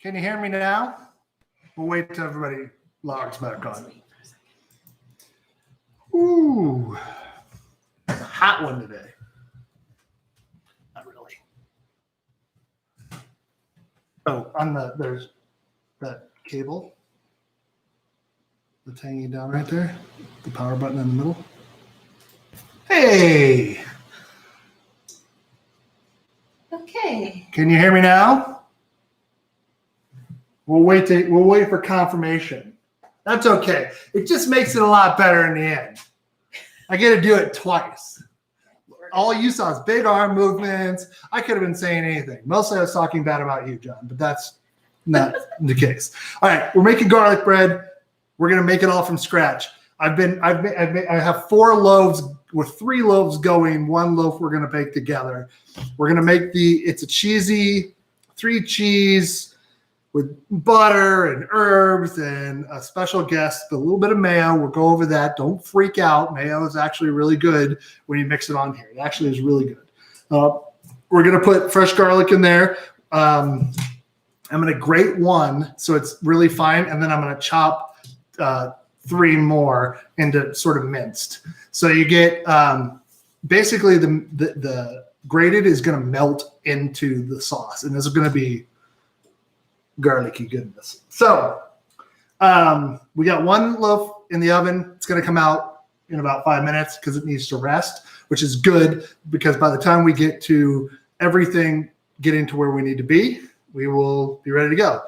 Can you hear me now? We'll wait till everybody logs back on. Ooh, it's a hot one today. Not really. Oh, there's that cable that's hanging down right there. The power button in the middle. Hey. Okay. Can you hear me now? We'll wait for confirmation. That's okay. It just makes it a lot better in the end. I get to do it twice. All you saw is big arm movements. I could have been saying anything. Mostly I was talking bad about you, John, but that's not the case. All right, we're making garlic bread. We're gonna make it all from scratch. I have 4 loaves with 3 loaves going. 1 loaf we're gonna bake together. We're gonna make it's a cheesy 3 cheese with butter and herbs and a special guest, a little bit of mayo. We'll go over that. Don't freak out. Mayo is actually really good when you mix it on here. It actually is really good. We're going to put fresh garlic in there. I'm going to grate 1 so it's really fine, and then I'm going to chop 3 more into sort of minced. So you get basically the grated is going to melt into the sauce, and this is going to be garlicky goodness. So we got 1 loaf in the oven. It's going to come out in about 5 minutes because it needs to rest, which is good because by the time we get to everything getting to where we need to be, we will be ready to go.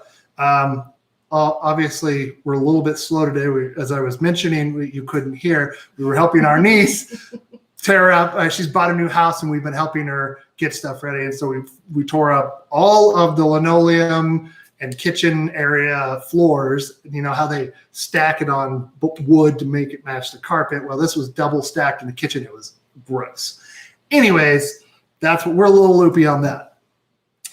Obviously, we're a little bit slow today. As I was mentioning, you couldn't hear. We were helping our niece tear up. She's bought a new house, and we've been helping her get stuff ready. And so we tore up all of the linoleum and kitchen area floors. You know how they stack it on wood to make it match the carpet? Well, this was double stacked in the kitchen. It was gross. Anyways, we're a little loopy on that.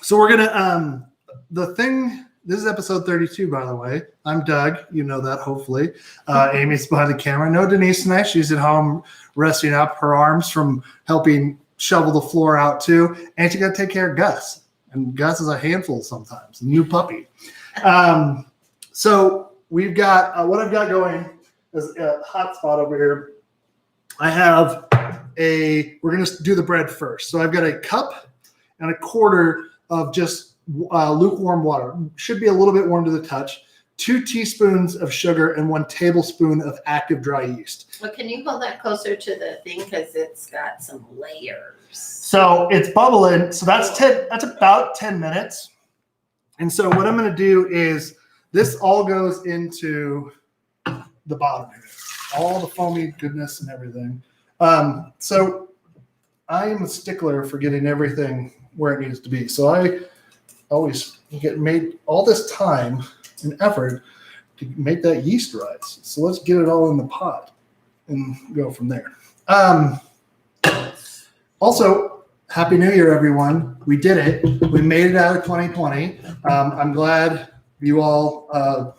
So we're gonna this is episode 32, by the way. I'm Doug. You know that, hopefully. Amy's behind the camera. No Denise tonight. She's at home resting up her arms from helping shovel the floor out too. And she got to take care of Gus. And Gus is a handful sometimes, a new puppy. So we've got, what I've got going is a hot spot over here. I have we're going to do the bread first. So I've got a cup and a quarter of just lukewarm water. Should be a little bit warm to the touch. 2 teaspoons of sugar and 1 tablespoon of active dry yeast. Well, can you hold that closer to the thing because it's got some layers? So it's bubbling. So that's about 10 minutes. And so what I'm going to do is this all goes into the bottom here, all the foamy goodness and everything. So I am a stickler for getting everything where it needs to be. So I always made all this time and effort to make that yeast rise. So let's get it all in the pot and go from there. Also, Happy New Year, everyone. We did it. We made it out of 2020. I'm glad you all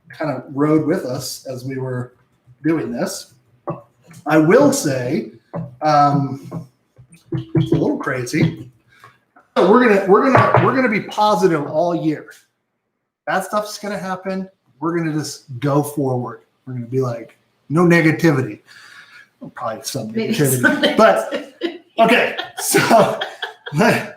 kind of rode with us as we were doing this. I will say it's a little crazy. We're gonna be positive all year. Bad stuff's gonna happen. We're gonna just go forward. We're gonna be like, no negativity. Well, probably some negativity, but okay. So that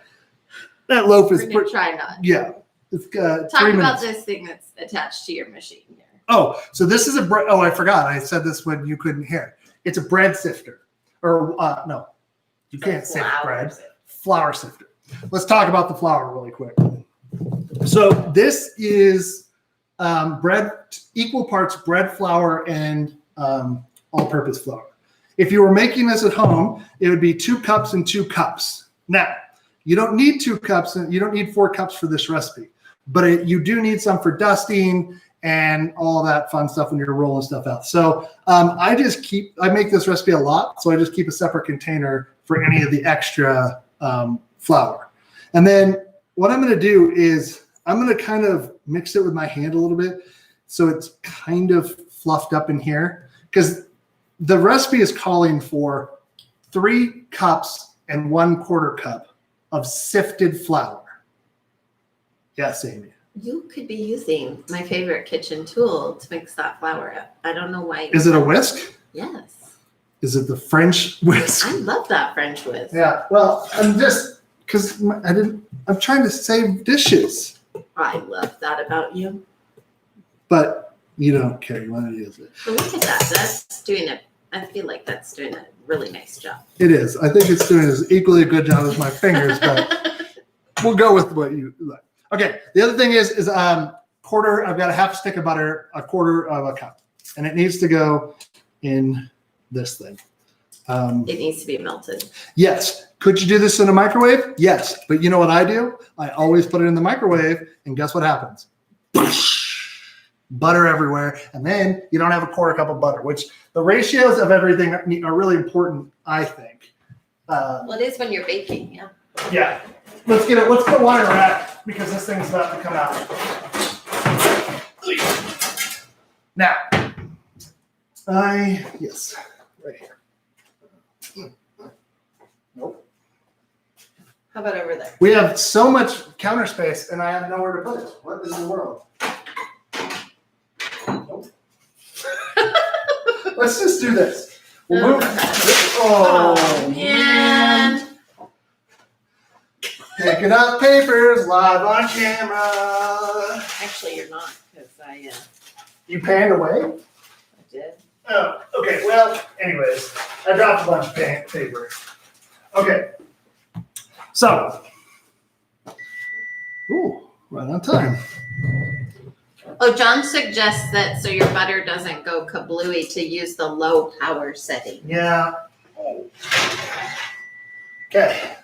loaf is. We're gonna try not. Yeah, it's Talk about this thing that's attached to your machine here. Oh, so this is a bread. Oh, I forgot. I said this when you couldn't hear. It's a bread sifter, or no, you can't sift bread. Flour sifter. Let's talk about the flour really quick. So this is bread, equal parts bread flour and all-purpose flour. If you were making this at home, it would be 2 cups and 2 cups. Now, you don't need 2 cups and you don't need 4 cups for this recipe, but you do need some for dusting and all that fun stuff when you're rolling stuff out. So I make this recipe a lot, so I just keep a separate container for any of the extra flour. And then what I'm going to do is I'm going to kind of mix it with my hand a little bit so it's kind of fluffed up in here, because the recipe is calling for 3 cups and 1/4 cup of sifted flour. Yes, Amy. You could be using my favorite kitchen tool to mix that flour up. I don't know why. Is it a whisk? Yes. Is it the French whisk? I love that French whisk. Yeah. Well, I'm just because I'm trying to save dishes, I love that about you. but you don't care. You want to use it. But look at that. That's doing it. I feel like that's doing a really nice job. It is. I think it's doing as equally a good job as my fingers, but we'll go with what you like. Okay. The other thing is quarter. I've got a half stick of butter, a quarter of a cup, and it needs to go in this thing. It needs to be melted. Yes. Could you do this in a microwave? Yes. But you know what I do? I always put it in the microwave, and guess what happens? Butter everywhere, and then you don't have a quarter cup of butter, which the ratios of everything are really important, I think. Well, it is when you're baking, yeah. Yeah. Let's get it. Let's put wire rack because this thing's about to come out. Now, yes, right here. Nope. How about over there? We have so much counter space, and I have nowhere to put it. What in the world? Nope. Let's just do this. We'll move. Oh, man. Picking up papers live on camera. Actually, you're not, because You panned away? I did. Oh, okay. Well, anyways, I dropped a bunch of paper. Okay. So, ooh, right on time. Oh, John suggests that so your butter doesn't go kablooey to use the low power setting. Yeah. Okay.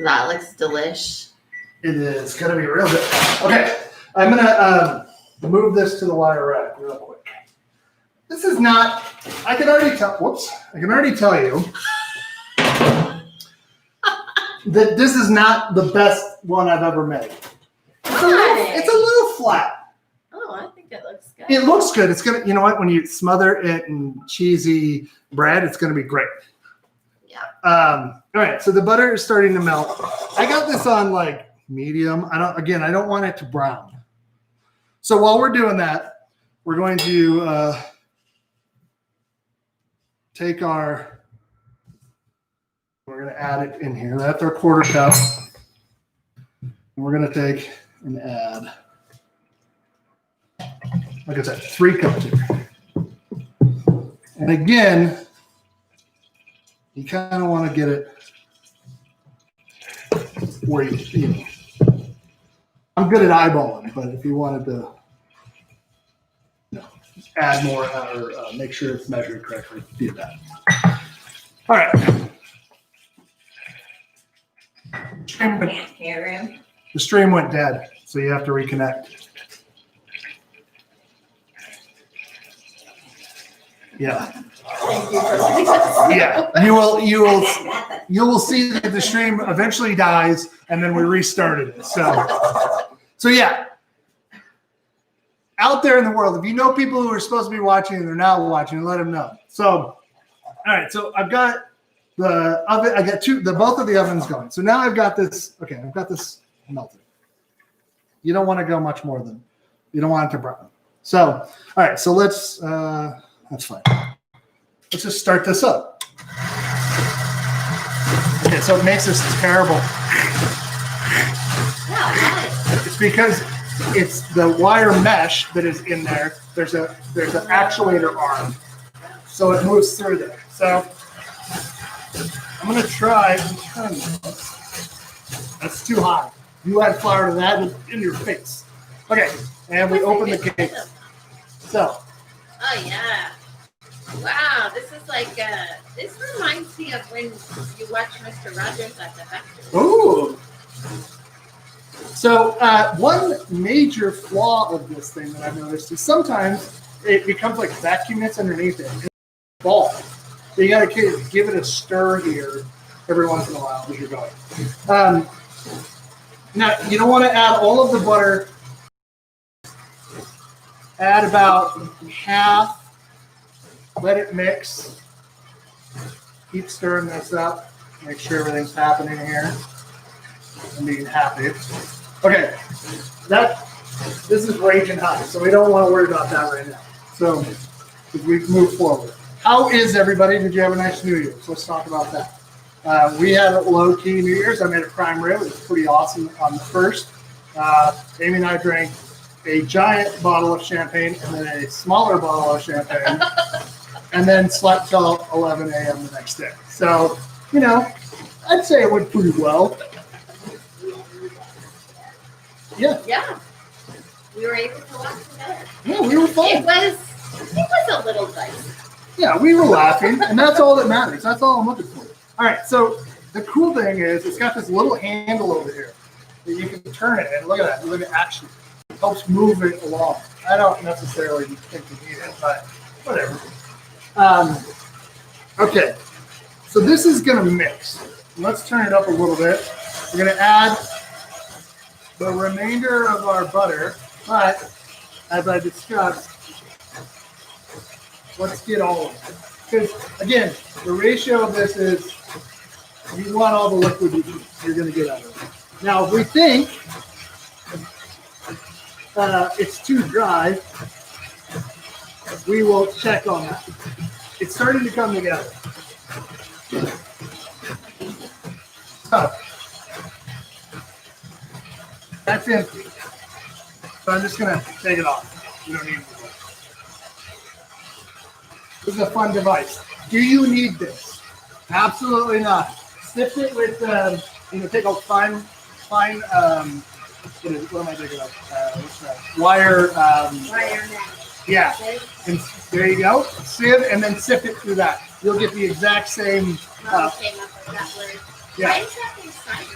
That looks delish. It is gonna be real good. Okay, I'm gonna move this to the wire rack real quick. This is not. I can already tell. Whoops! I can already tell you that this is not the best one I've ever made. It's a little flat. Oh, I think it looks good. It looks good. It's gonna. You know what? When you smother it in cheesy bread, it's gonna be great. Yeah. All right. So the butter is starting to melt. I got this on like medium. I don't want it to brown. So while we're doing that, we're going to we're going to add it in here. That's our quarter cup. And we're going to take and add, like I said, 3 cups here. And again, you kind of want to get it where you know. I'm good at eyeballing, but if you wanted to, add more or make sure it's measured correctly, do that. All right. Can't hear him. The stream went dead, so you have to reconnect. Yeah. Yeah. You will see that the stream eventually dies, and then we restarted it. So yeah. Out there in the world, if you know people who are supposed to be watching and they're not watching, let them know. So, all right. So I've got the oven. I got both of the ovens going. So now I've got this. Okay, I've got this melted. You don't want to go much more than. You don't want it to brown. So, all right. So let's. That's fine. Let's just start this up. Okay. So it makes this terrible. It's because it's the wire mesh that is in there. There's an actuator arm, so it moves through there. So I'm gonna try and turn this. That's too high. You add flour to that in your face. Okay, and we open the cake. So. Oh yeah. Wow, this is like this reminds me of when you watch Mr. Rogers at the factory. Ooh. So one major flaw of this thing that I've noticed is sometimes it becomes like vacuumness underneath it. It's ball. So you got to give it a stir here every once in a while as you're going. Now, you don't want to add all of the butter. Add about half. Let it mix. Keep stirring this up. Make sure everything's happening here. I'm being happy. Okay, this is raging hot, so we don't want to worry about that right now. So as we move forward, how is everybody? Did you have a nice New Year's? Let's talk about that. We had a low-key New Year's. I made a prime rib. It was pretty awesome on the first. Amy and I drank a giant bottle of champagne and then a smaller bottle of champagne, and then slept till 11 a.m. the next day. So, you know, I'd say it went pretty well. Yeah. Yeah. We were able to watch together. Yeah, we were fun. It was a little dicey. Yeah, we were laughing, and that's all that matters. That's all I'm looking for. All right, so the cool thing is it's got this little handle over here that you can turn it, and look at that. Look at action. It helps move it along. I don't necessarily think you need it, but whatever. Okay, so this is going to mix. Let's turn it up a little bit. We're going to add the remainder of our butter, but as I discussed, let's get all of it. Because, again, the ratio of this is you want all the liquid you're going to get out of it. Now, if we think it's too dry, we will check on that. It's starting to come together. So, that's empty. So I'm just going to take it off. We don't need it. This is a fun device. Do you need this? Absolutely not. Sift it with, take a fine, what am I thinking of? What's that? Wire. Wire mesh. Yeah. And there you go. Sieve and then sift it through that. You'll get the exact same. Mom came up with that word. Yeah. Why is that thing signed?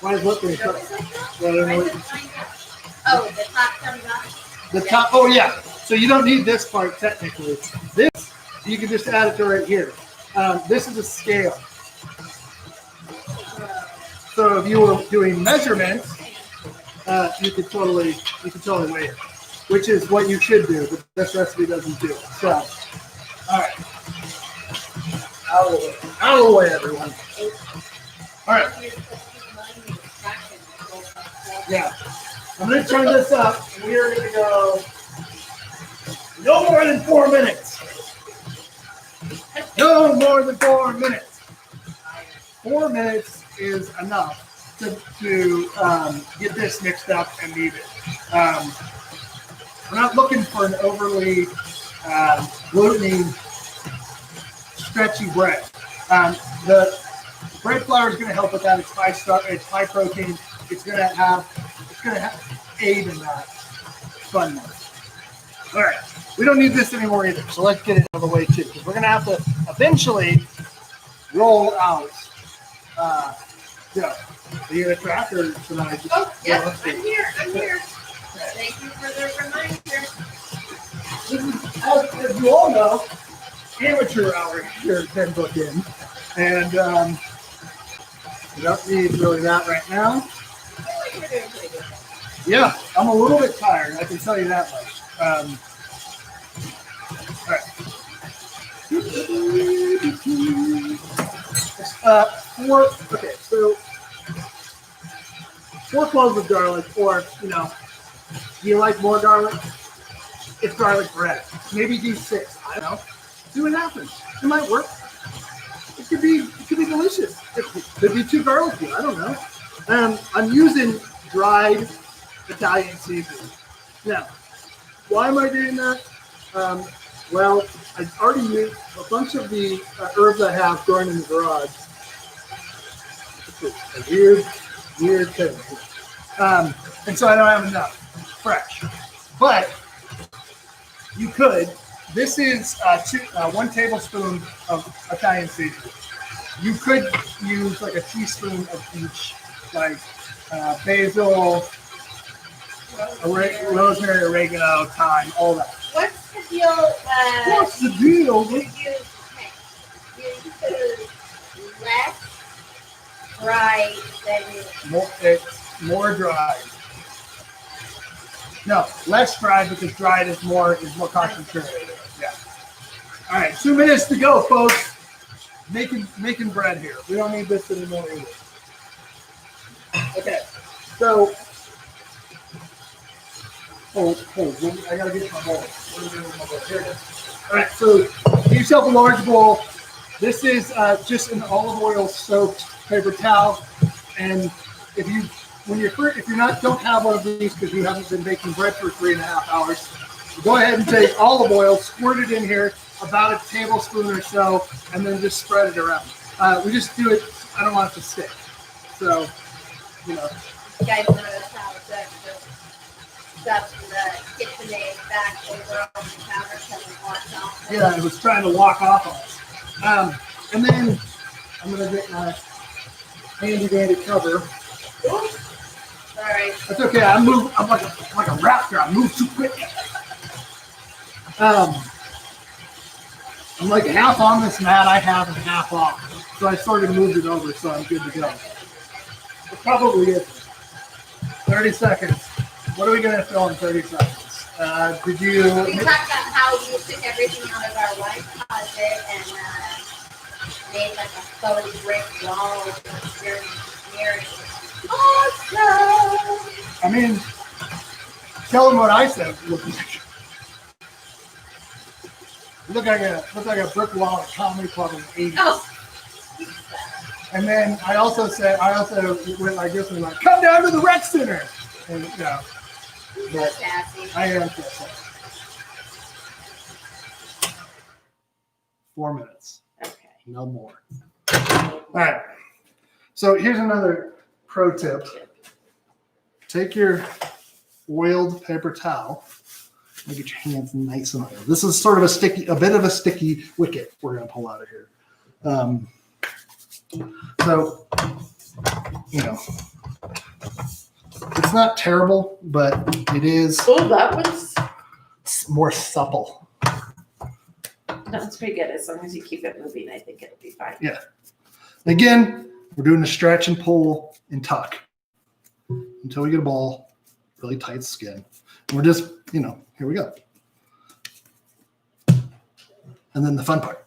Why is what thing? Why is it signed up? Oh, the top comes off. The top. Oh yeah. So you don't need this part technically. This you can just add it to right here. This is a scale. So if you were doing measurements, you could totally weigh it, which is what you should do, but this recipe doesn't do it. So, all right, out of the way, everyone. All right. Yeah, I'm going to turn this up, and we are going to go no more than 4 minutes. No more than 4 minutes. 4 minutes is enough to get this mixed up and knead it. We're not looking for an overly gluten-y, stretchy bread. The bread flour is going to help with that. It's high protein. It's going to aid in that funness. All right, we don't need this anymore either. So let's get it out of the way too, because we're going to have to eventually roll out. Yeah. Are you going to track or should I just? Oh, yeah, I'm here. Thank you for the reminder. This is, as you all know, amateur hour here at 10 Book In. And we don't need really that right now. I feel like we're doing pretty good. Yeah, I'm a little bit tired. I can tell you that much. All right. Okay, so 4 cloves of garlic, or, do you like more garlic? It's garlic bread. Maybe do 6. I don't know. See what happens. It might work. It could be delicious. It could be too garlicky. I don't know. I'm using dried Italian seasoning. Now, why am I doing that? Well, I already used a bunch of the herbs I have growing in the garage. It's a weird thing. And so I don't have enough fresh. But you could. This is 1 tablespoon of Italian seasoning. You could use like a teaspoon of each, like basil, rosemary, oregano, thyme, all that. What's the deal? What's the deal? You use less dry than It's more dry. No, less dry because dried is more concentrated. Yeah. All right, 2 minutes to go, folks. making bread here. We don't need this anymore either. Okay, so I gotta get my bowl. What are we doing with my bowl? Here it is. All right, so get yourself a large bowl. This is just an olive oil soaked paper towel, and if you're not don't have one of these because you haven't been baking bread for 3.5 hours, go ahead and take olive oil, squirt it in here, about a tablespoon or so, and then just spread it around. We just do it. I don't want it to stick, so you know. You guys notice how the KitchenAid back over on the counter and walked off. Yeah, it was trying to walk off of us. And then I'm gonna get my handy dandy cover. Oops. Sorry. That's okay. I'm like a raptor. I move too quick. I'm like half on this mat I have and half off. So I sort of moved it over so I'm good to go. It probably is 30 seconds. What are we going to fill in 30 seconds? We talked about how we took everything out of our wine closet and made like a faux brick wall. It was very awesome. I mean, tell them what I said. Look like a brick wall at a comedy club in the 80s. Oh. And then I also went like this and like, come down to the rec center. And but Sassy. I am sassy. 4 minutes. Okay. No more. All right. So here's another pro tip. Take your oiled paper towel and get your hands nice and oily. This is sort of a bit of a sticky wicket we're going to pull out of here. So, it's not terrible, but it is that was more supple. that's pretty good. As long as you keep it moving, I think it'll be fine. Yeah. Again, we're doing a stretch and pull and tuck until we get a ball, really tight skin. And we're just, here we go. And then the fun part.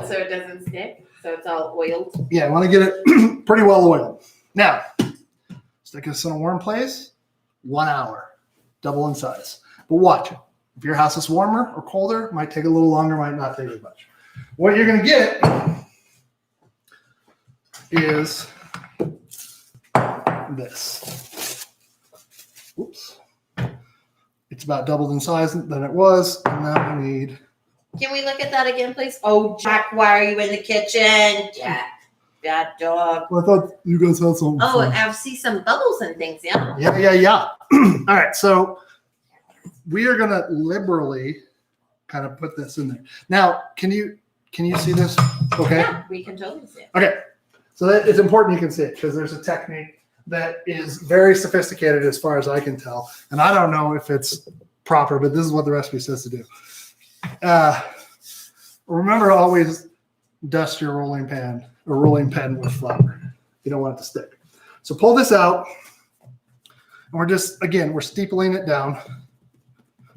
So it doesn't stick. So it's all oiled. Yeah, I want to get it pretty well oiled. Now, stick this in a warm place, 1 hour, double in size. But watch it. If your house is warmer or colder, it might take a little longer, might not take as much. What you're going to get is this. Oops. It's about doubled in size than it was. And now we need... Can we look at that again, please? Oh, Jack, why are you in the kitchen? Jack, bad dog. Well, I thought you guys had something. Oh, fun. I see some bubbles and things, yeah. Yeah. All right, so we are going to liberally kind of put this in there. Now, can you see this? Okay. Yeah, we can totally see it. Okay, so it's important you can see it because there's a technique that is very sophisticated as far as I can tell, and I don't know if it's proper, but this is what the recipe says to do. Remember, always dust your rolling pen with flour. You don't want it to stick. So pull this out, and we're steepling it down.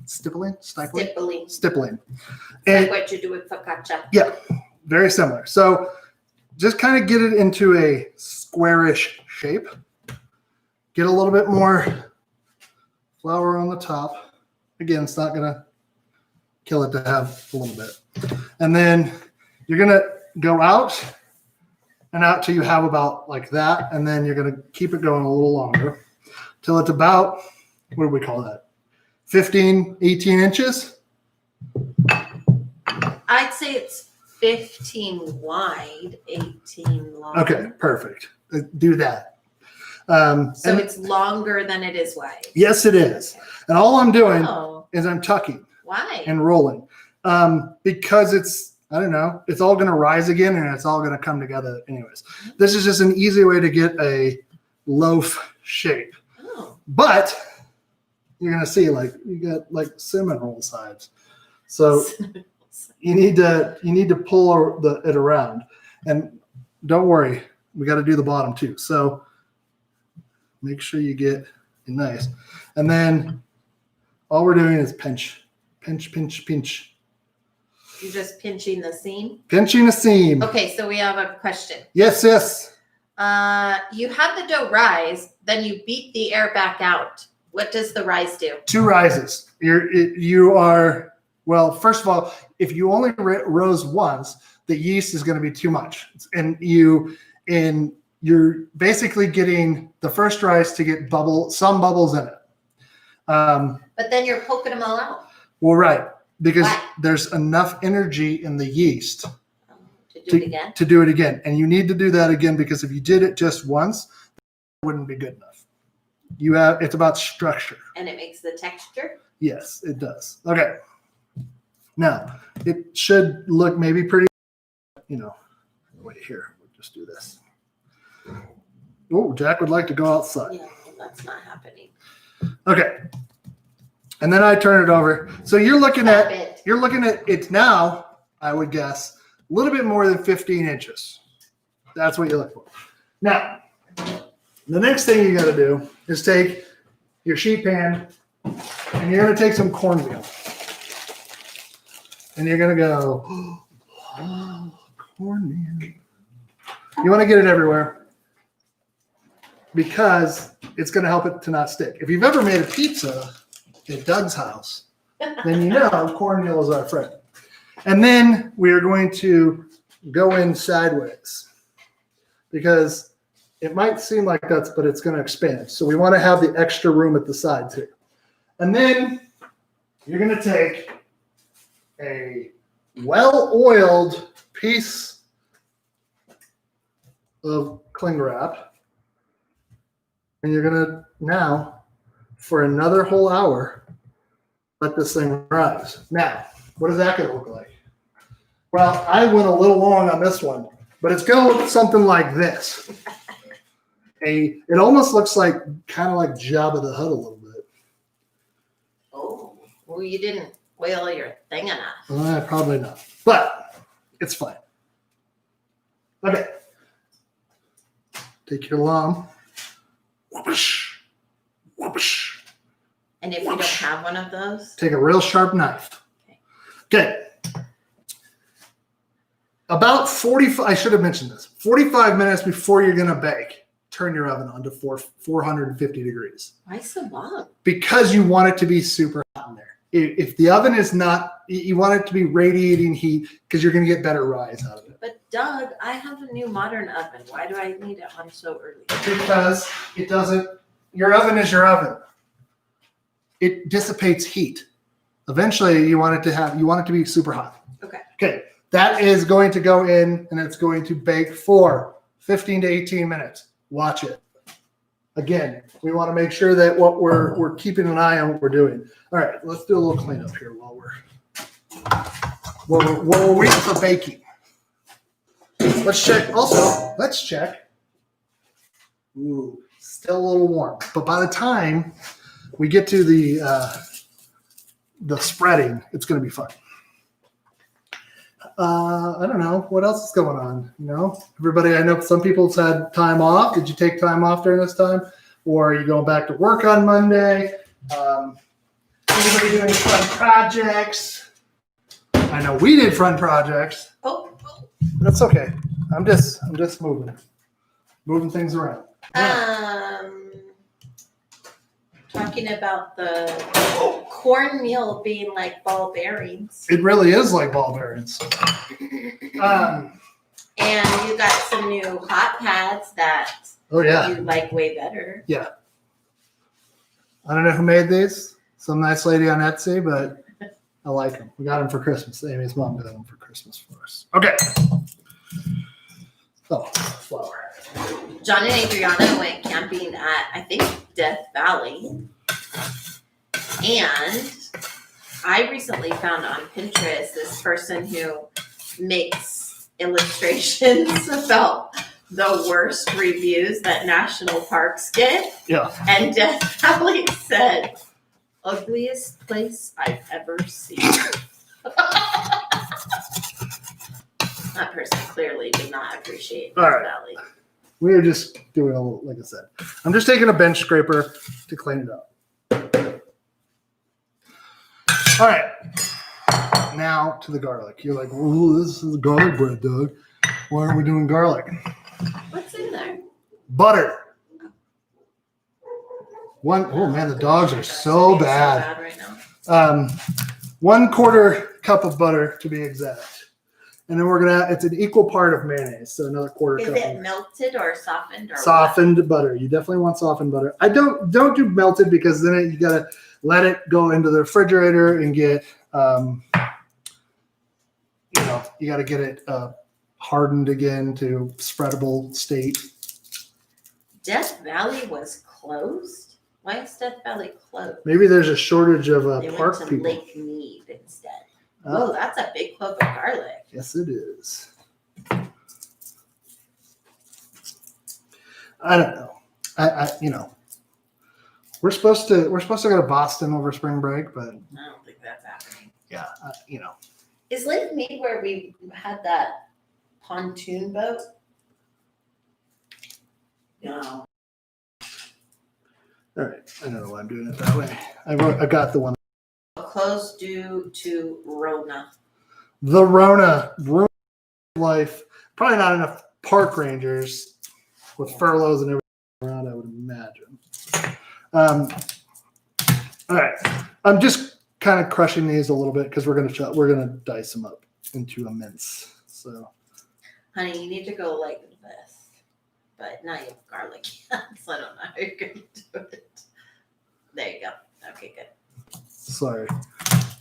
Stippling. And what you do with focaccia. Yeah, very similar. So just kind of get it into a squarish shape. Get a little bit more flour on the top. Again, it's not going to kill it to have a little bit. And then you're going to go out and out till you have about like that. And then you're going to keep it going a little longer till it's about, what do we call that? 15, 18 inches? I'd say it's 15 wide, 18 long. Okay, perfect. Do that. So it's longer than it is wide. Yes, it is. Okay. And all I'm doing Oh, is I'm tucking why? and rolling because it's all going to rise again and it's all going to come together anyways. This is just an easy way to get a loaf shape. Oh. But you're going to see you got like cinnamon roll sides. So you need to pull it around. And don't worry, we got to do the bottom too. So make sure you get it nice. And then all we're doing is pinch. You're just pinching the seam? Pinching a seam. Okay, so we have a question. Yes, yes. You have the dough rise, then you beat the air back out. What does the rise do? 2 rises. You are, well, first of all, if you only rose once, the yeast is going to be too much. And you're basically getting the first rise to get some bubbles in it. But then you're poking them all out. Well, right. Because Why? there's enough energy in the yeast To do it again? to do it again. And you need to do that again because if you did it just once, it wouldn't be good enough. It's about structure. And it makes the texture? Yes, it does. Okay. Now, it should look maybe pretty, wait here. We'll just do this. Oh, Jack would like to go outside. Yeah, well, that's not happening. Okay. And then I turn it over. So you're looking at it now, I would guess, a little bit more than 15 inches. That's what you look for. Now, the next thing you got to do is take your sheet pan and you're going to take some cornmeal. And you're going to go, oh, cornmeal. You want to get it everywhere because it's going to help it to not stick. If you've ever made a pizza at Doug's house, then you know cornmeal is our friend. And then we are going to go in sideways because it might seem like that's, but it's going to expand. So we want to have the extra room at the side too. And then you're going to take a well-oiled piece of cling wrap and you're going to now, for another whole hour, let this thing rise. Now, what is that going to look like? Well, I went a little long on this one, but it's going to look something like this. It almost looks like kind of like Jabba the Hutt a little bit. Oh, well, you didn't oil your thing enough. Probably not, but it's fine. Okay. Take your lom. Whoosh. Whoosh. And if you don't have one of those? Take a real sharp knife. Okay. About 45, I should have mentioned this, 45 minutes before you're going to bake, turn your oven on to 450 degrees. Why so long? Because you want it to be super hot in there. If the oven is not, you want it to be radiating heat because you're going to get better rise out of it. But Doug, I have a new modern oven. Why do I need it on so early? Because it doesn't, your oven is your oven. It dissipates heat. Eventually you want it to be super hot. Okay. Okay. That is going to go in and it's going to bake for 15 to 18 minutes. Watch it. Again, we want to make sure that what we're keeping an eye on what we're doing. All right, let's do a little cleanup here while we're waiting for baking. Let's check. Also, let's check. Ooh, still a little warm. But by the time we get to the spreading, it's going to be fun. I don't know what else is going on. Everybody. I know some people's had time off. Did you take time off during this time, or are you going back to work on Monday? Anybody doing fun projects? I know we did fun projects. Oh. That's okay. I'm just moving things around. Talking about the cornmeal being like ball bearings. It really is like ball bearings. And you got some new hot pads that you like way better. Yeah. I don't know who made these. Some nice lady on Etsy, but I like them. We got them for Christmas. Amy's mom got them for Christmas for us. Okay. Oh, flour. John and Adriana went camping at, I think, Death Valley. And I recently found on Pinterest this person who makes illustrations about the worst reviews that national parks get. Yeah. And Death Valley said, ugliest place I've ever seen. That person clearly did not appreciate Death Valley. We are just doing a little, like I said. I'm just taking a bench scraper to clean it up. All right. Now to the garlic. You're like, "Ooh, this is garlic bread, Doug. Why aren't we doing garlic?" What's in there? Butter. Oh man, the dogs are so bad. Right now. 1/4 cup of butter to be exact. And then it's an equal part of mayonnaise. So another 1/4 Is cup. it melted or softened or Softened butter. You definitely want softened butter. I don't do melted because then you gotta let it go into the refrigerator and get you gotta get it hardened again to spreadable state. Death Valley was closed? Why is Death Valley closed? Maybe there's a shortage of They park went to people. Lake Mead instead. Oh, that's a big clove of garlic. Yes, it is. I don't know. We're supposed to go to Boston over spring break, but I don't think that's happening. yeah, Is Lake Mead where we had that pontoon boat? No. All right. I don't know why I'm doing it that way. I got the one. Closed due to Rona. The Rona ruined life. Probably not enough park rangers with furloughs and everything around, I would imagine. All right. I'm just kind of crushing these a little bit because we're gonna dice them up into a mince. So, Honey, you need to go like this. But now you have garlic hands. So I don't know how you're going to do it. There you go. Okay, good. sorry.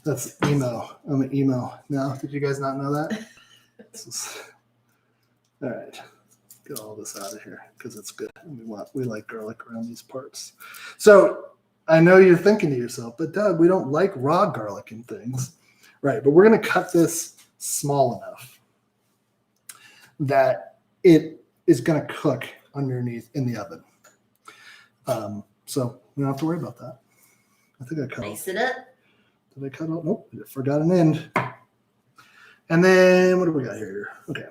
That's email. I'm an email now. Did you guys not know that? All right. Get all this out of here because it's good. We like garlic around these parts. So I know you're thinking to yourself, but Doug, we don't like raw garlic and things. Right. But we're going to cut this small enough that it is going to cook underneath in the oven. So we don't have to worry about that. I think I cut Nice it up. Did I cut out? Nope. I forgot an end. And then what do we got here? Okay.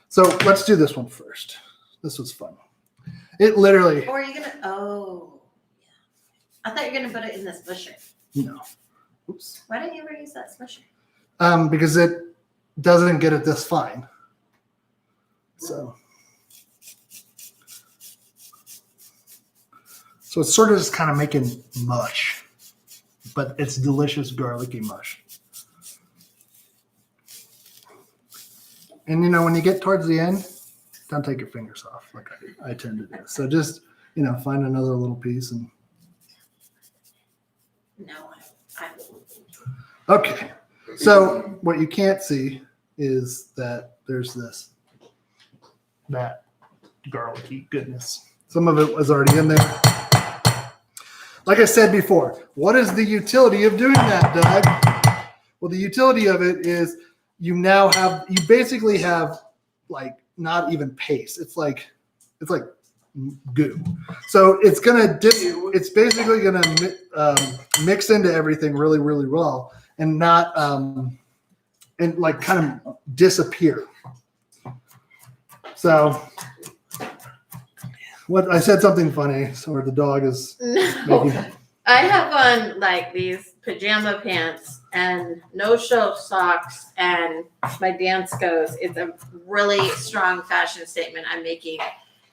So let's do this one first. This was fun. It literally. Or are you going to, oh, yeah. I thought you were going to put it in the smusher. No. Oops. Why don't you ever use that smusher? Because it doesn't get it this fine. So it's sort of just kind of making mush, but it's delicious garlicky mush. And when you get towards the end, don't take your fingers off like I tend to do. So just find another little piece and. No, I won't. Okay. So what you can't see is that there's that garlicky goodness. Some of it was already in there. Like I said before, what is the utility of doing that, Doug? Well, the utility of it is you basically have like not even paste. It's like goo. So it's basically gonna mix into everything really, really well and not and like kind of disappear. So what I said something funny, so the dog is No. I have on like these pajama pants and no show socks and my dance goes. It's a really strong fashion statement I'm making.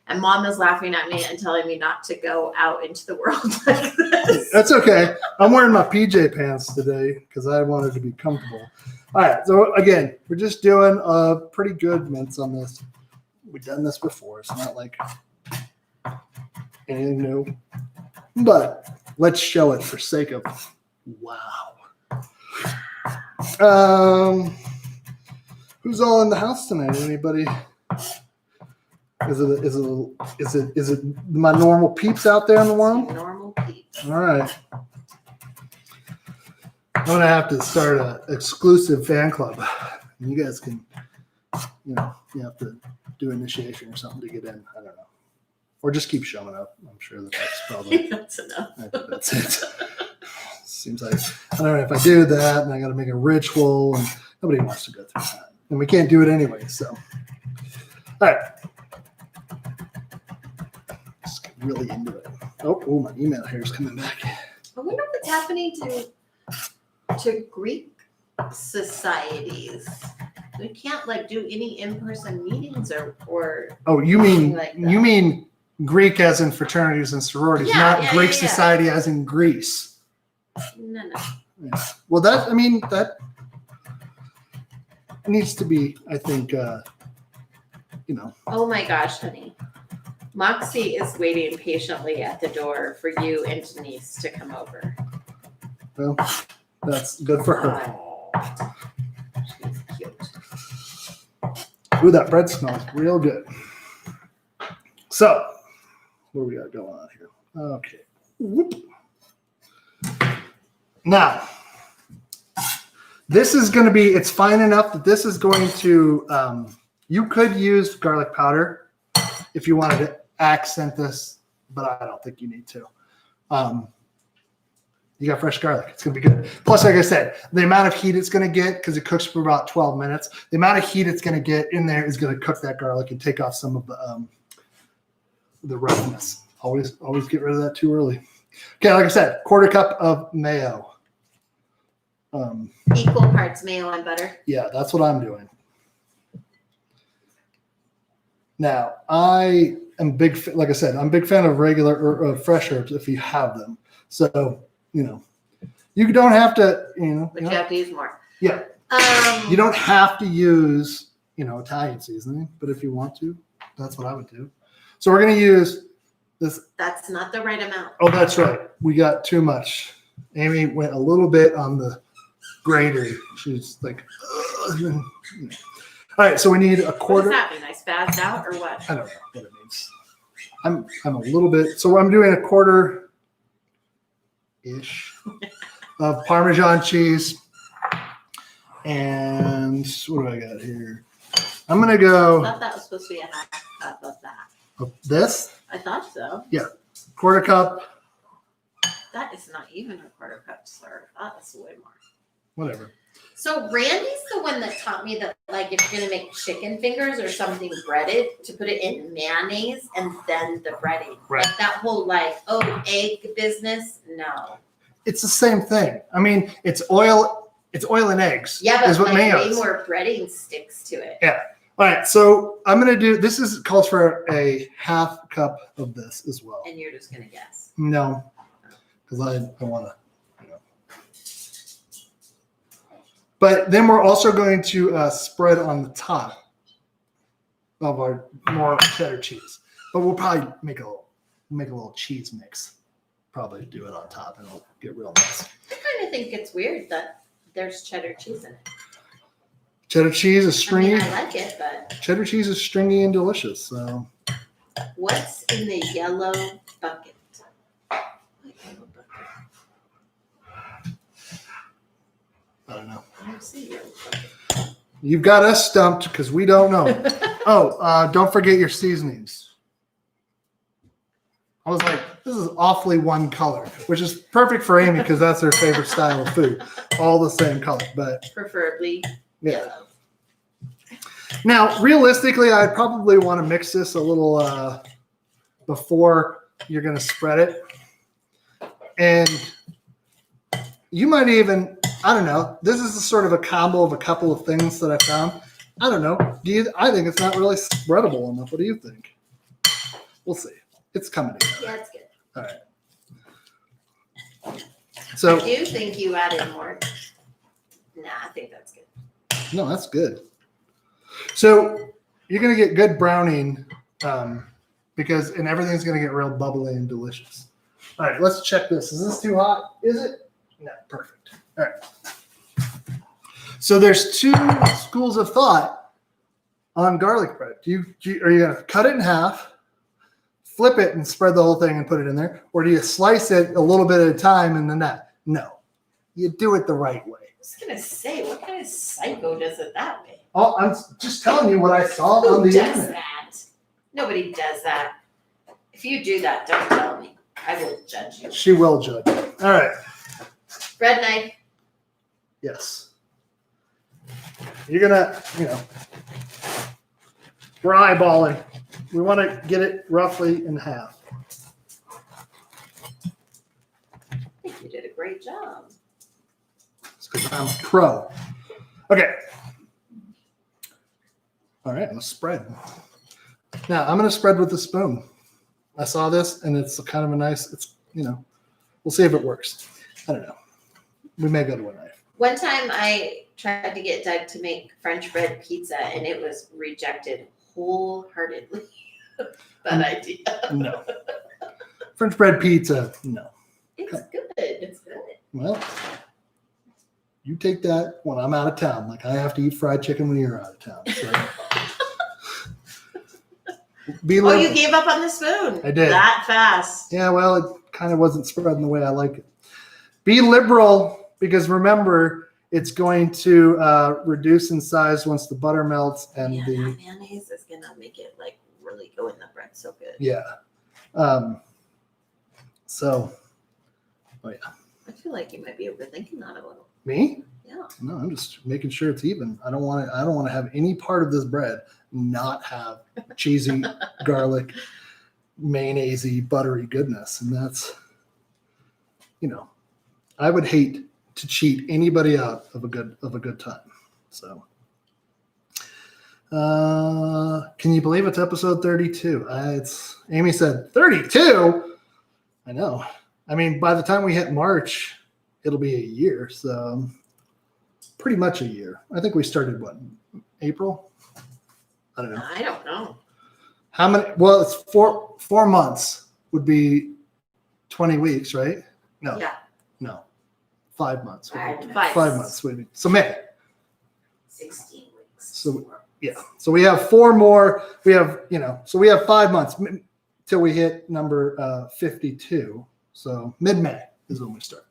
And Mom is laughing at me and telling me not to go out into the world like this. That's okay. I'm wearing my PJ pants today because I wanted to be comfortable. All right. So again, we're just doing a pretty good mince on this. We've done this before. It's not like anything new. But let's show it for sake of wow. Who's all in the house tonight? Anybody? Is it my normal peeps out there in the world? Normal peeps. All right. I'm gonna have to start an exclusive fan club. You guys can, you have to do initiation or something to get in. I don't know. Or just keep showing up. I'm sure that's probably That's enough. I think that's it. Seems like I don't know if I do that, and I got to make a ritual, and nobody wants to go through that, and we can't do it anyway. So, all right, just get really into it. Oh, my email here is coming back. I wonder what's happening to Greek societies. We can't like do any in-person meetings or Oh, you mean like that. you mean Greek as in fraternities and sororities, Yeah, not yeah, Greek yeah, yeah. society as in Greece. no. Yeah. Well, that needs to be, I think, Oh my gosh, honey. Moxie is waiting patiently at the door for you and Denise to come over. Well, that's good for her. Oh, she's cute. Ooh, that bread smells real good. So, what do we got going on here? Okay. Whoop. Now, this is going to be, it's fine enough that this is going to, you could use garlic powder if you wanted to accent this, but I don't think you need to. You got fresh garlic. It's going to be good. Plus, like I said, the amount of heat it's going to get, because it cooks for about 12 minutes, the amount of heat it's going to get in there is going to cook that garlic and take off some of the roughness. Always get rid of that too early. Okay, like I said, 1/4 cup of mayo. Equal parts mayo and butter. Yeah, that's what I'm doing. Now, I am like I said, I'm a big fan of regular or fresh herbs if you have them. So, you don't have to, But you have to use more. Yeah. You don't have to use, Italian seasoning, but if you want to, that's what I would do. So we're going to use this. That's not the right amount. Oh, that's right. We got too much. Amy went a little bit on the grater. She's like, ugh. All right. So we need a 1/4. What does that mean? I spazzed out or what? I don't know what it means. I'm a little bit. So I'm doing a 1/4-ish of Parmesan cheese. And what do I got here? I'm going to I go. thought that was supposed to be a half cup of that. Of this? I thought so. Yeah. 1/4 cup. That is not even a 1/4 cup, sir. That's way more. Whatever. So Randy's the one that taught me that, like, if you're gonna make chicken fingers or something breaded, to put it in mayonnaise and then the breading. Right. Like that whole egg business. No. It's the same thing. I mean, it's oil. It's oil and eggs. Yeah, but is what like mayo way is. more breading sticks to it. Yeah. All right. So I'm gonna do. This calls for a 1/2 cup of this as well. And you're just gonna guess. No, because I want to. But then we're also going to spread on the top of our more cheddar cheese. But we'll probably make a little cheese mix. Probably do it on top, and it'll get real nice. I kind of think it's weird that there's cheddar cheese in it. Cheddar cheese is stringy. I mean, I like it, but Cheddar cheese is stringy and delicious. So what's in the yellow bucket? What yellow bucket? I don't know. I don't see yellow bucket. You've got us stumped because we don't know. Don't forget your seasonings. I was like, this is awfully one color, which is perfect for Amy because that's her favorite style of food. All the same color, but Preferably yeah. yellow. Now, realistically, I'd probably want to mix this a little before you're going to spread it. And you might even, I don't know, this is sort of a combo of a couple of things that I found. I don't know. I think it's not really spreadable enough. What do you think? We'll see. It's coming together. Yeah, it's good. All right. So, I do think you added more. Nah, I think that's good. no, that's good. So you're going to get good browning and everything's going to get real bubbly and delicious. All right, let's check this. Is this too hot? Is it? No, perfect. All right. So there's 2 schools of thought on garlic bread. Are you going to cut it in half, flip it and spread the whole thing and put it in there? Or do you slice it a little bit at a time in the net? No, you do it the right way. I was going to say, what kind of psycho does it that way? Oh, I'm just telling you what I saw on Who the does internet. that? Nobody does that. If you do that, don't tell me. I will judge you. She will judge. All right. Bread knife. Yes. You're going to, we're eyeballing. We want to get it roughly in half. I think you did a great job. It's because I'm a pro. Okay. All right, let's spread. Now I'm going to spread with the spoon. I saw this and it's kind of a nice, we'll see if it works. I don't know. We may go to a knife. One time I tried to get Doug to make French bread pizza and it was rejected wholeheartedly. That idea. No. French bread pizza, no. It's good. It's good. Well, you take that when I'm out of town. Like I have to eat fried chicken when you're out of town. So. You gave up on the spoon. I did. That fast. Yeah, well, it kind of wasn't spreading the way I like it. Be liberal because remember, it's going to reduce in size once the butter melts and that mayonnaise is gonna make it like really go in the bread so good. Yeah. I feel like you might be overthinking that a little. Me? Yeah. No, I'm just making sure it's even. I don't want to have any part of this bread not have cheesy, garlic, mayonnaise-y, buttery goodness. And that's, I would hate to cheat anybody out of a good time. So can you believe it's episode 32? Amy said 32. I know. I mean, by the time we hit March, it'll be a year. So pretty much a year. I think we started April? I don't know. I don't know. How many? Well, it's 4 months would be 20 weeks, right? No. Yeah. No. 5 months. 5 months. So May. 16 weeks. So yeah. So we have 4 more. We have, so we have 5 months till we hit number 52. So mid-May is when we start.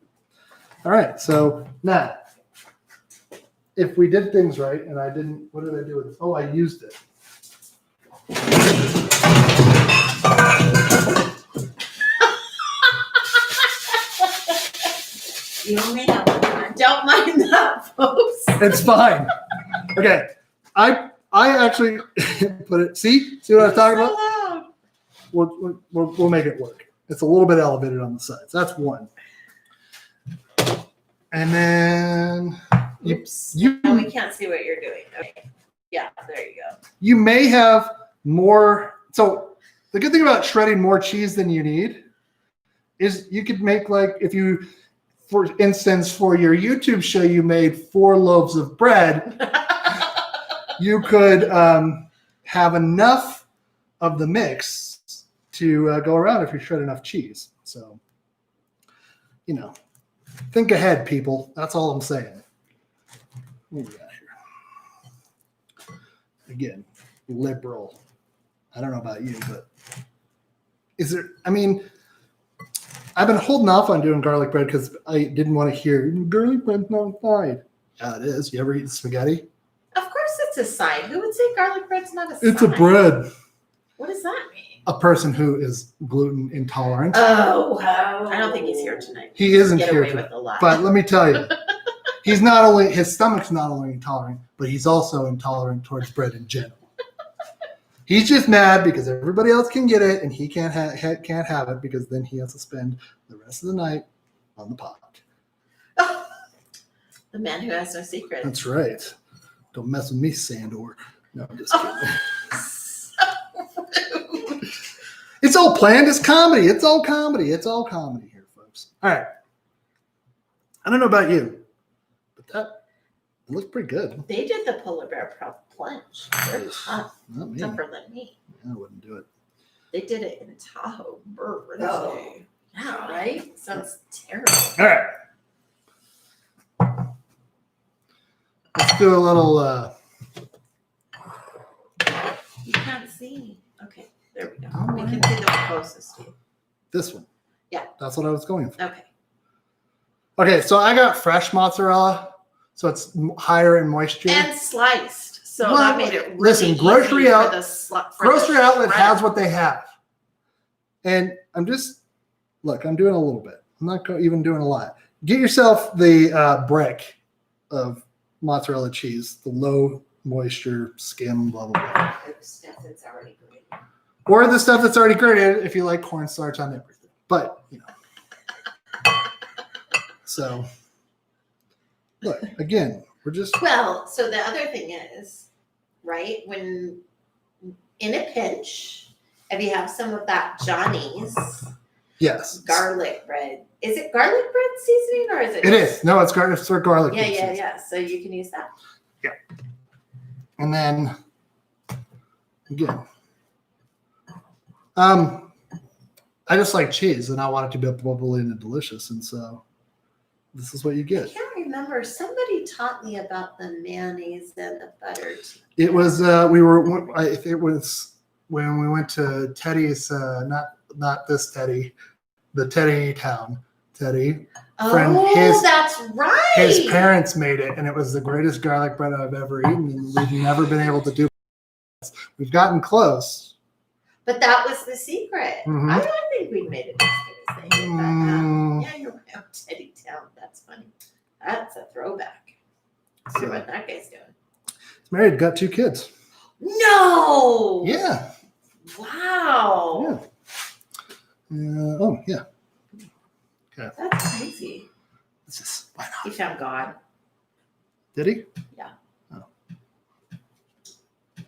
All right. So now, if we did things right and I didn't, what did I do with it? Oh, I used it. You only have one. Don't mind that, folks. It's fine. Okay. I actually put it, see what I'm talking about? Loud. We'll make it work. It's a little bit elevated on the sides. That's one. And then Oops. No, we can't see what you're doing. Okay. Yeah, there you go. You may have more. So the good thing about shredding more cheese than you need is you could make if you, for instance, for your YouTube show, you made 4 loaves of bread. You could have enough of the mix to go around if you shred enough cheese. So, think ahead, people. That's all I'm saying. What do we got here? Again, liberal. I don't know about you, but I've been holding off on doing garlic bread because I didn't want to hear garlic bread's not a side. Yeah, it is. You ever eat spaghetti? Of course it's a side. Who would say garlic bread's not a side? It's a bread. What does that mean? A person who is gluten intolerant. Oh, I don't think he's here tonight. He isn't Get here away tonight. with a lot. But let me tell you, his stomach's not only intolerant, but he's also intolerant towards bread in general. He's just mad because everybody else can get it and he can't have it because then he has to spend the rest of the night on the pot. The man who has no secrets. That's right. Don't mess with me, Sandor. No, I'm just kidding. It's all planned. It's comedy. It's all comedy. It's all comedy here, folks. All right. I don't know about you, but it looks pretty good. They did the polar bear plunge. They're tough. Not me. Tougher than me. I wouldn't do it. They did it in Tahoe. Oh. Yeah, right? Sounds terrible. All right. Let's do a little. You can't see. Okay, there we go. All We right. can see the one closest to you. This one. Yeah. That's what I was going for. Okay. Okay, so I got fresh mozzarella, so it's higher in moisture. And sliced. So Well, that made it really listen, easy grocery for out- the for Grocery the outlet shred. has what they have. And I'm doing a little bit. I'm not even doing a lot. Get yourself the brick of mozzarella cheese, the low moisture skim, blah, blah, blah. Stuff that's already grated. Or the stuff that's already grated if you like cornstarch on everything. But, So, look, again, We're just Well, so the other thing is, right, when in a pinch, if you have some of that Johnny's yes. garlic bread, is it garlic bread seasoning or is it? It is. No, it's garlic. It's for garlic. Yeah, pieces. yeah. So you can use that. Yeah. And then again, I just like cheese, and I want it to be bubbly and delicious, and so this is what you I get. can't remember. Somebody taught me about the mayonnaise and the butter. It was it was when we went to Teddy's, not this Teddy, the Teddy town Teddy. Friend, Oh, that's right. His parents made it, and it was the greatest garlic bread I've ever eaten, and we've never been able to do it. We've gotten close. But that was the secret. Mhm. I don't think we made it as good as they did. But, yeah, you're right. Teddy Town. That's funny. That's a throwback. I wonder what that guy's doing. He's married, got 2 kids. No. Yeah. Wow. Yeah. Oh, yeah. That's crazy. It's just, why He not? found God. Did he?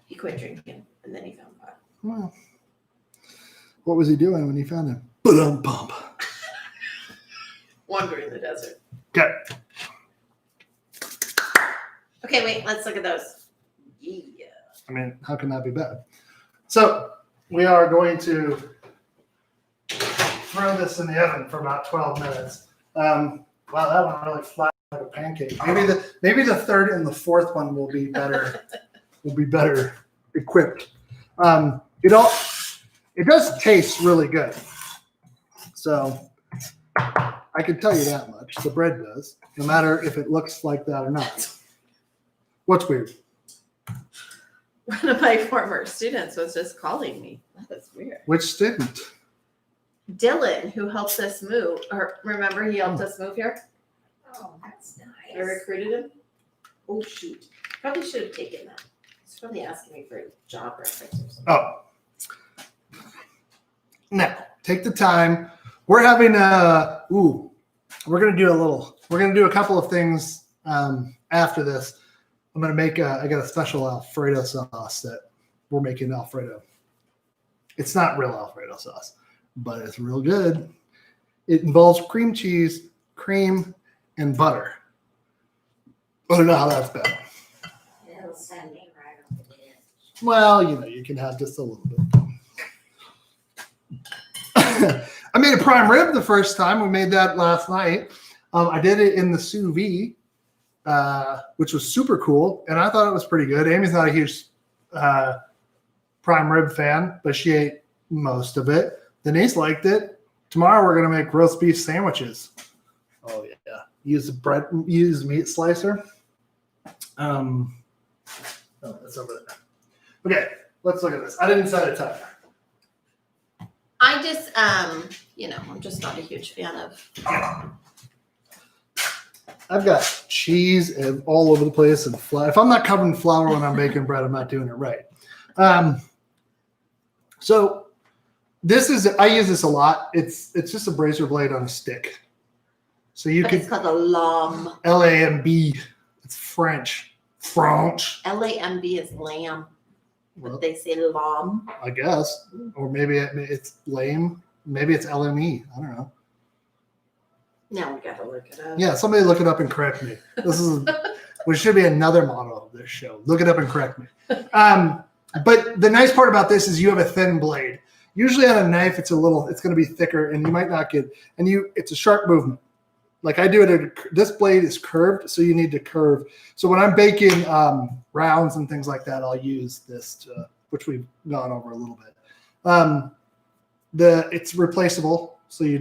He quit drinking, and then he found God. Well, what was he doing when he found him? Ba-dum-bum. Wander in the desert. Okay. Okay, wait. Let's look at those. Yeah. I mean, how can that be bad? So we are going to throw this in the oven for about 12 minutes. Wow, that one really flat like a pancake. Maybe the third and the fourth one will be better. will be better equipped. It does taste really good. So I can tell you that much. The bread does, no matter if it looks like that or not. What's weird? One of my former students was just calling me. That is weird. Which student? Dylan, who helped us move, or remember he helped us move here? Oh, that's I nice. recruited him. Oh shoot. Probably should have taken that. He's probably asking me for a job reference or something. Oh. Now, take the time. We're having we're gonna do a couple of things after this. I'm gonna make I got a special Alfredo sauce that we're making Alfredo. It's not real Alfredo sauce, but it's real good. It involves cream cheese, cream, and butter. I don't know how that's bad. It'll send me right over there. Well, you can have just a little bit. I made a prime rib the first time. We made that last night. I did it in the sous vide, which was super cool, and I thought it was pretty good. Amy's not a huge prime rib fan, but she ate most of it. Denise liked it. Tomorrow we're gonna make roast beef sandwiches. Oh yeah, use meat slicer. Oh, that's over there. Okay, let's look at this. I didn't set a timer. I just I'm just not a huge fan of. I've got cheese and all over the place and flour. If I'm not covering flour when I'm baking bread, I'm not doing it right. So I use this a lot. It's just a razor blade on a stick. So you But could it's called a lamb. LAMB. It's French. French. LAMB is lamb, Well, but they say lamb. I guess. Or maybe it's lame. Maybe it's LME. I don't know. Now we gotta look it up. Yeah, somebody look it up and correct me. Which should be another motto of this show. Look it up and correct me. But the nice part about this is you have a thin blade. Usually on a knife, it's going to be thicker, and you might not get. It's a sharp movement. Like I do it. This blade is curved, so you need to curve. So when I'm baking rounds and things like that, I'll use this which we've gone over a little bit. It's replaceable. So you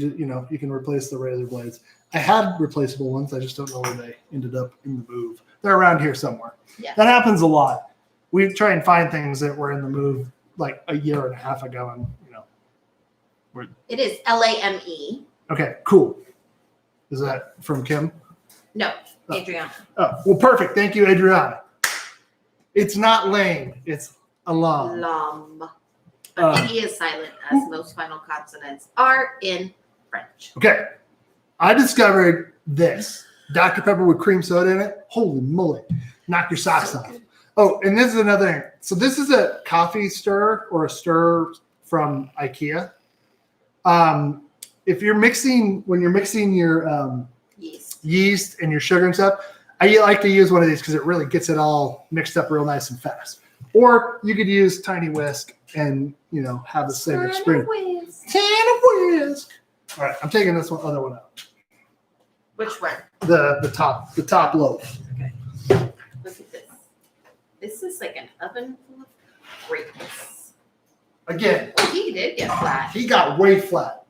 can replace the razor blades. I had replaceable ones. I just don't know where they ended up in the move. They're around here somewhere. Yeah. That happens a lot. We try and find things that were in the move like a year and a half ago, and It is LAME. okay, cool. Is that from Kim? No, Adriana. Oh, well, perfect. Thank you, Adriana. It's not lame. It's alarm. Lam. But the E is silent, as most final consonants are in French. Okay. I discovered this. Dr. Pepper with cream soda in it. Holy moly. Knock your socks off. Oh, and this is another thing. So this is a coffee stir or a stir from IKEA. If you're mixing, when you're mixing your yeast and your sugar and stuff, I like to use one of these because it really gets it all mixed up real nice and fast. Or you could use Tiny Whisk and, have the same experience. Tiny Whisk. All right, I'm taking this other one out. Which one? The top loaf. Okay. Look at this. This is like an oven full of greatness. Again. Well, he did get flat. He got way flat.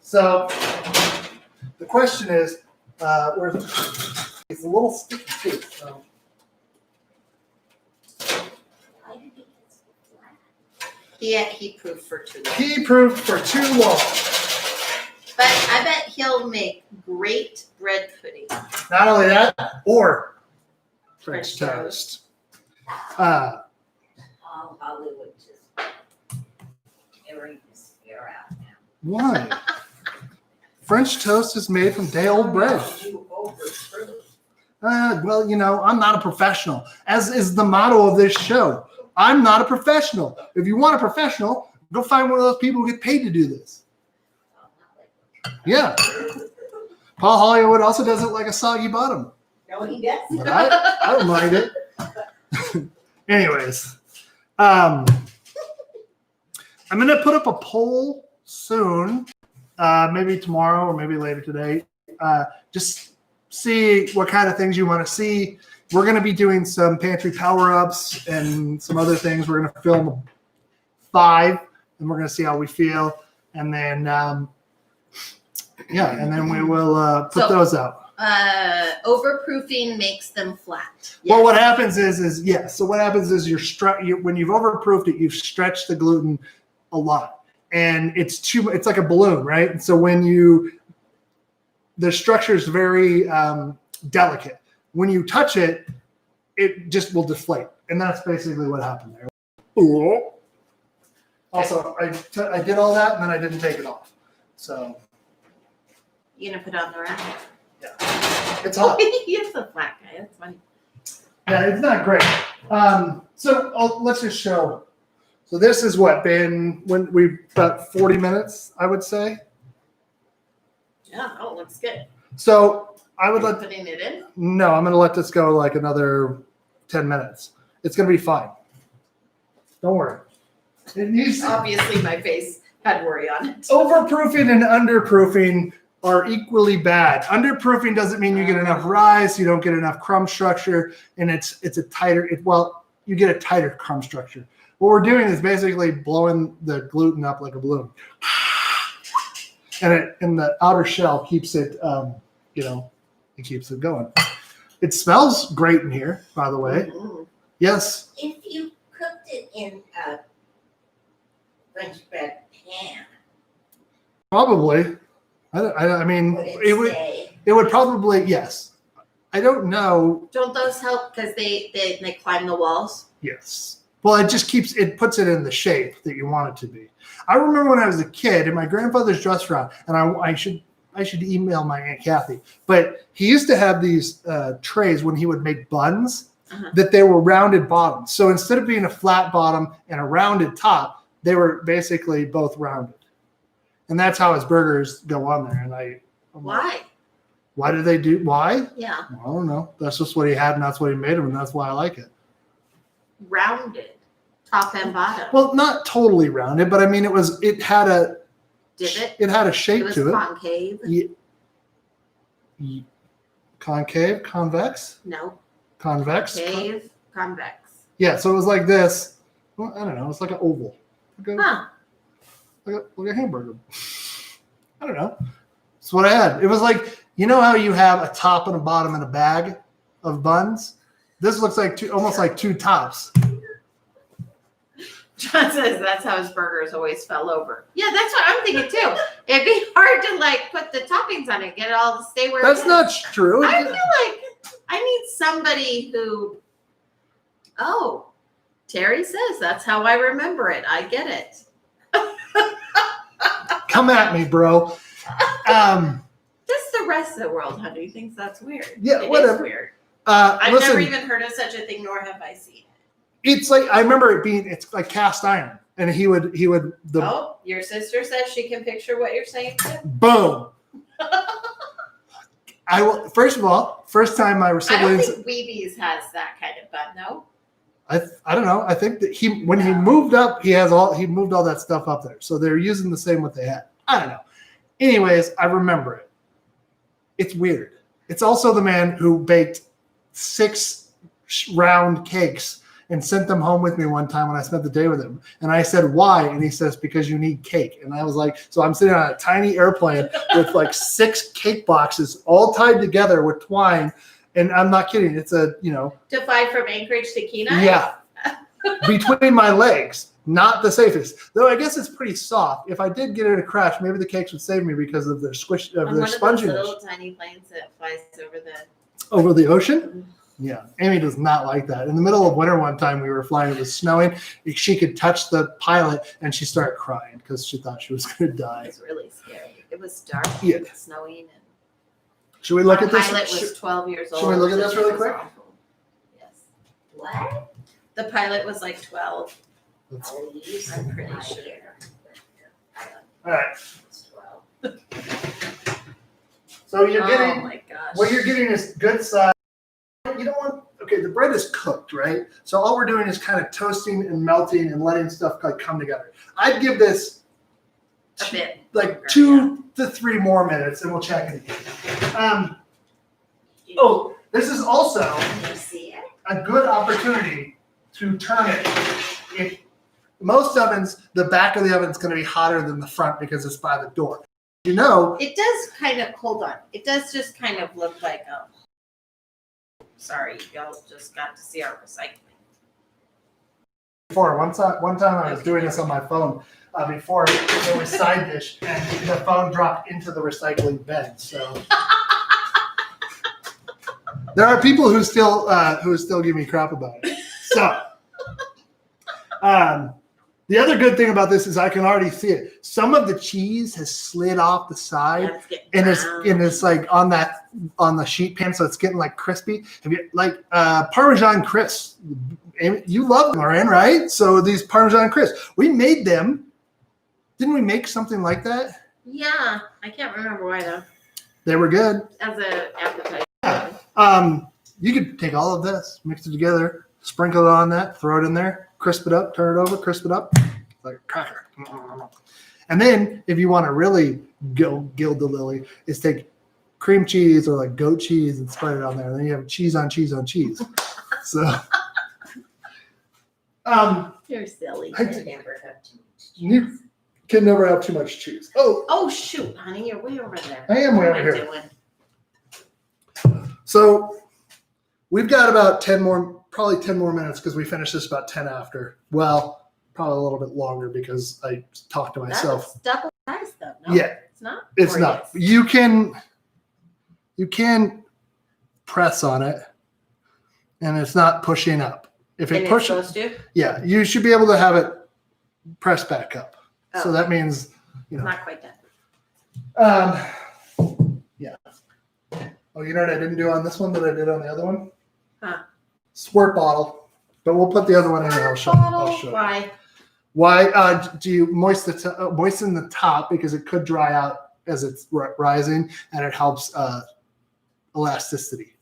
So the question is, it's a little sticky too. So. Why did he get so flat? He proved for too long. He proved for too long. But I bet he'll make great bread pudding. Not only that, or French French toast. Oh, Hollywood just tearing his hair out now. Why? French toast is made from day-old bread. You overthrew. Well, I'm not a professional, as is the motto of this show. I'm not a professional. If you want a professional, go find one of those people who get paid to do this. Yeah. Paul Hollywood also does it like a soggy bottom. No, he doesn't. But I don't mind it. Anyways, I'm going to put up a poll soon, maybe tomorrow or maybe later today. Just see what kind of things you want to see. We're going to be doing some pantry power-ups and some other things. We're going to film 5, and we're going to see how we feel. And then, and then we will put those out. Overproofing makes them flat. Yes. Well, what happens is so what happens is when you've overproofed it, you've stretched the gluten a lot, and it's like a balloon, right? And so the structure is very delicate. When you touch it, it just will deflate, and that's basically what happened there. Also, I did all that, and then I didn't take it off. So You gonna put it on the rack? yeah, it's hot. He's a flat guy. That's funny. Yeah, it's not great. So let's just show. So this has about 40 minutes, I would say. Yeah, oh, looks good. So I would Putting it in? No, I'm going to let this go like another 10 minutes. It's going to be fine. Don't worry. It needs Obviously, my face had worry on it. Overproofing and underproofing are equally bad. Underproofing doesn't mean you get enough rise, you don't get enough crumb structure, and it's a tighter. You get a tighter crumb structure. What we're doing is basically blowing the gluten up like a balloon, and the outer shell keeps it, it keeps it going. It smells great in here, by the way. Mm-hmm. Yes. If you cooked it in a French bread pan, Probably. I mean, would it would. say? It would probably, yes. I don't know. Don't those help because they climb the walls? Yes. Well, it puts it in the shape that you want it to be. I remember when I was a kid in my grandfather's restaurant, and I should email my Aunt Kathy, but he used to have these trays when he would make buns that they were rounded bottoms. So instead of being a flat bottom and a rounded top, they were basically both rounded. And that's how his burgers go on there. And Why? Why did they do? Why? Yeah. I don't know. That's just what he had, and that's what he made them, and that's why I like it. Rounded, top and bottom. Well, not totally rounded, but I mean, it had a Divot. It had a shape It was to it. concave. Concave, convex, No. convex. Cave, convex. Yeah, so it was like this. Well, I don't know. It's like an oval, Huh. like a hamburger. I don't know. It's what I had. It was like, you know how you have a top and a bottom in a bag of buns? This looks like almost like two tops. John says that's how his burgers always fell over. Yeah, that's what I'm thinking too. It'd be hard to put the toppings on it, get it all to stay where That's it is. not true. I feel like I need somebody who. Oh, Terry says that's how I remember it. I get it. Come at me, bro. Just the rest of the world, honey, thinks that's weird. Yeah, It whatever. is weird. I've Never even heard of such a thing, nor have I seen it. It's like I remember it being. It's like cast iron, and he would Oh, your sister says she can picture what you're saying too. boom. I will. First of all, first time my I don't siblings. think Weebies has that kind of bun, no? I don't know. I think that he moved up, he moved all that stuff up there. So they're using the same what they had. I don't know. Anyways, I remember it. It's weird. It's also the man who baked 6 round cakes and sent them home with me one time when I spent the day with him. And I said, why? And he says, because you need cake. And I was like, so I'm sitting on a tiny airplane with like 6 cake boxes all tied together with twine. And I'm not kidding. It's a, To fly from Anchorage to Kenai? yeah, between my legs. Not the safest. Though I guess it's pretty soft. If I did get in a crash, maybe the cakes would save me because of their squish, of On their one of those sponginess. little tiny planes that flies over the... Over the ocean? Yeah. Amy does not like that. In the middle of winter one time we were flying, it was snowing. She could touch the pilot and she started crying because she thought she was going to It die. was really scary. It was dark Yeah. and snowing. And Should we look our at this? pilot was 12 years old. Should we look at this It really was quick? awful. Yes. What? The pilot was like 12. Oh, you used I'm to pretty buy sure. here. All right. It's 12. So you're Oh getting, my gosh. what you're getting is good size. You don't want, okay, the bread is cooked, right? So all we're doing is kind of toasting and melting and letting stuff like come together. I'd give this A bit. like longer, 2 to 3 more minutes and we'll check it again. This is also Can you see it? a good opportunity to turn it. If most ovens, the back of the oven is going to be hotter than the front because it's by the door. You know, It does kind of, hold on. It does just kind of look like sorry, y'all just got to see our recycling. before one time I was doing this on my phone before there was side dish and the phone dropped into the recycling bin. So there are people who still give me crap about it. So the other good thing about this is I can already see it. Some of the cheese has slid off the side. That's getting And it's like on the sheet pan, so it's getting like crispy. Have you like Parmesan crisps? You love them, Lauren, right? So these Parmesan crisps, we made them. Didn't we make something like that? Yeah, I can't remember why though. They were good. As a appetizer. You could take all of this, mix it together, sprinkle it on that, throw it in there, crisp it up, turn it over, crisp it up, like a cracker. And then if you want to really gild the lily, is take cream cheese or like goat cheese and spread it on there. And then you have cheese on cheese on cheese. So You're silly. I- I never have too much. you can never have too much cheese. Oh, Oh shoot, honey, you're way over there. I am way What over am I here. doing? So we've got about probably 10 more minutes because we finished this about 10 after. Well, probably a little bit longer because I talked to myself. That's double size though. No, Yeah, it's not. it's Or not. yes? You can press on it and it's not pushing up. If And it it's pushes, supposed to? yeah, you should be able to have it press back up. Oh. So that means, Not quite done. yeah. Oh, you know what I didn't do on this one that I did on the other one? Huh. Squirt bottle. But we'll put the other one in and I'll show you. Why? Why do you moisten the top? Because it could dry out as it's rising and it helps elasticity.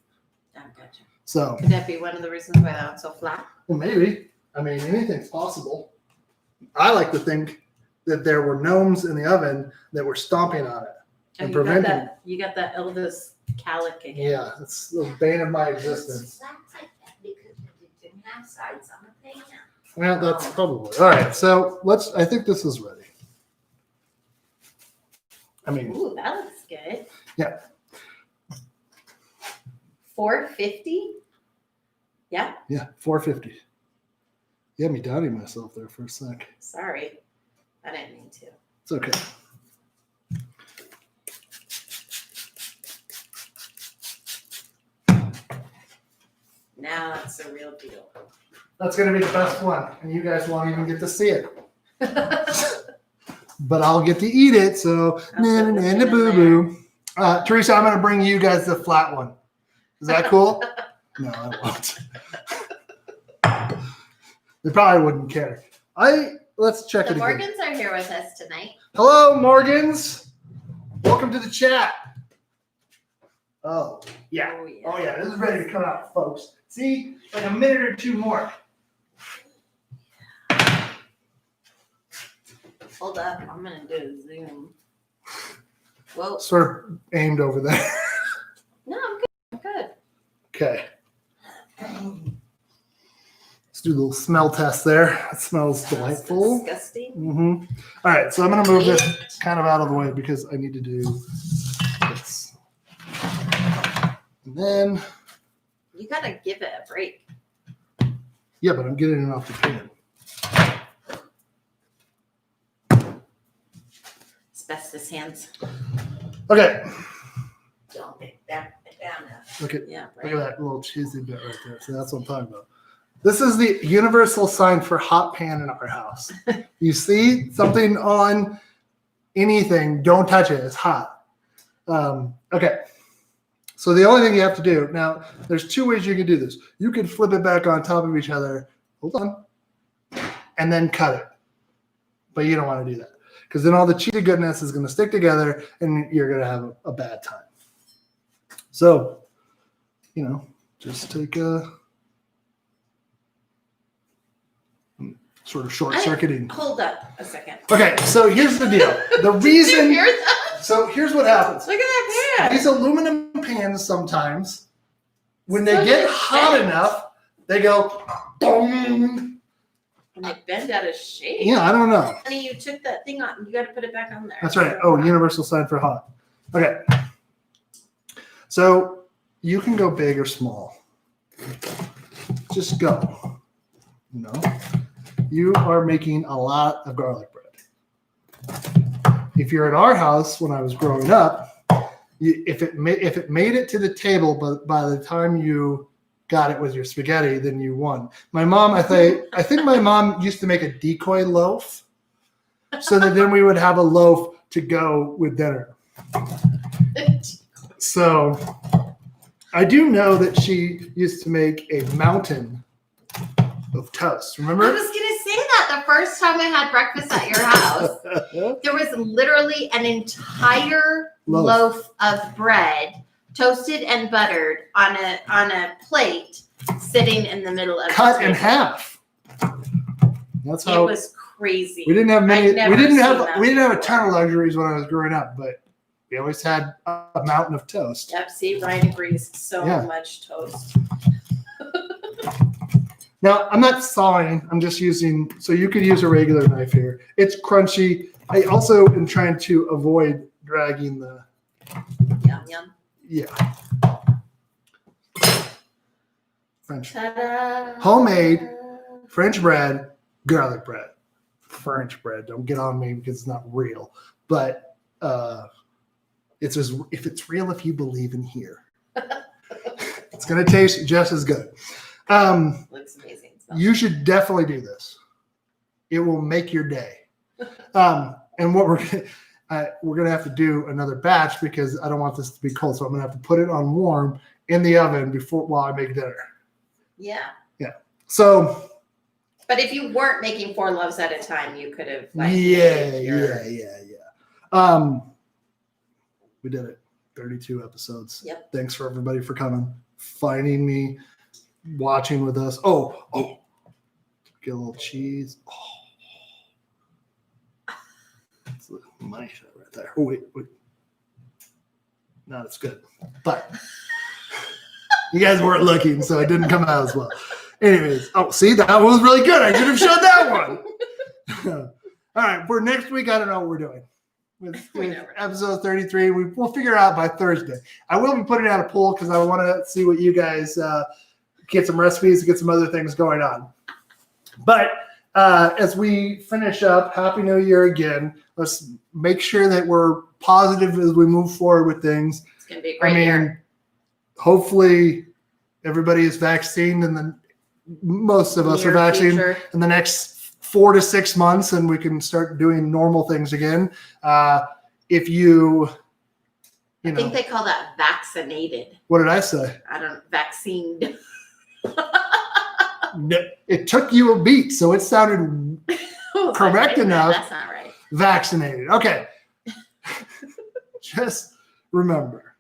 Oh, gotcha. So Could that be one of the reasons why that one's so flat? well, maybe. I mean, anything's possible. I like to think that there were gnomes in the oven that were stomping on it Oh, and you got preventing. that. You got that Elvis Calic again. Yeah, it's the bane of my It's existence. flat like that because it didn't have sides on the pan. Well, that's probably all right. So I think this is ready. I mean, Ooh, that looks good. Yeah. 450. Yeah. yeah, 450. You had me doubting myself there for a sec. Sorry, I didn't mean to. It's okay. Now that's the real deal. That's going to be the best one, and you guys won't even get to see it. But I'll get to eat it, so I'll put this na in boo boo. Teresa, I'm going to bring you guys the flat one. Is that cool? No, I won't. They probably wouldn't care. Let's check The it again. Morgans are here with us tonight. Hello, Morgans. Welcome to the chat. Oh, yeah. Oh, yeah. Oh, yeah. This is ready to come out, folks. See? Like a minute or two more. Hold up. I'm going to do a zoom. Whoa. Sort of aimed over there. No, I'm good. I'm good. Okay. Let's do a little smell test there. It smells delightful. Disgusting. Mm-hmm. All right, so I'm going to move this kind of out of the way because I need to do this. And then, You got to give it a break. yeah, but I'm getting it off the pan. Asbestos hands. Okay. Don't pick that down now. Look at Yeah, Look right. at that little cheesy bit right there. So that's what I'm talking about. This is the universal sign for hot pan in our house. You see something on anything, don't touch it. It's hot. Okay. So the only thing you have to do, now there's two ways you can do this. You can flip it back on top of each other. Hold on. And then cut it. But you don't want to do that because then all the cheesy goodness is going to stick together and you're going to have a bad time. So, just take a sort of short-circuiting. Hold up a second. Okay, so here's the deal. The Did you reason, hear that? so here's what happens. Look at that pan. These aluminum pans sometimes, when they So get they hot bend. enough, they go, boom. And they bend out of shape. Yeah, I don't know. Honey, you took that thing on. You got to put it back on there. That's right. Oh, universal sign for hot. Okay. So you can go big or small. Just go. You are making a lot of garlic bread. If you're at our house when I was growing up, if it made it to the table, but by the time you got it with your spaghetti, then you won. My mom, I think my mom used to make a decoy loaf, so that then we would have a loaf to go with dinner. So I do know that she used to make a mountain of toast. Remember? I was going to say that the first time I had breakfast at your house, there was literally an entire loaf of bread, toasted and buttered, on a plate, sitting in the middle of Cut the in table. half. That's It how was crazy. we didn't have many. I'd never We didn't seen have that a before. ton of luxuries when I was growing up, but we always had a mountain of toast. Yep. See, Ryan agrees. So Yeah. much toast. Now I'm not sawing. I'm just using. So you could use a regular knife here. It's crunchy. I also am trying to avoid dragging the. Yum yum. Yeah. French. Ta-da. Homemade. French bread, garlic bread. French bread. Don't get on me because it's not real. But if it's real, if you believe in here, it's gonna taste just as good. Looks amazing. Smells You should definitely do this. It will make your day. And what we're gonna have to do another batch because I don't want this to be cold, so I'm gonna have to put it on warm in the oven while I make dinner. Yeah. So But if you weren't making 4 loaves at a time, you could have yeah. your- We did it. 32 episodes. Yep. Thanks for everybody for coming, finding me, watching with us. Oh, get a little cheese. That's a money shot right there. Oh, wait. No, it's good. But you guys weren't looking, so it didn't come out as well. Anyways, see, that one was really good. I should have showed that one. All right, for next week, I don't know what we're doing. With episode 33, we'll figure it out by Thursday. I will be putting out a poll because I want to see what you guys get some recipes, get some other things going on. But as we finish up, Happy New Year again. Let's make sure that we're positive as we move forward with things. It's going to be a great year. Hopefully everybody is vaccinated and then most of us are vaccinated in the next 4 to 6 months and we can start doing normal things again. If you You I know, think they call that vaccinated. what did I say? I don't vaccinated. It took you a beat, so it sounded correct enough. That's not right. Vaccinated. Okay. Just remember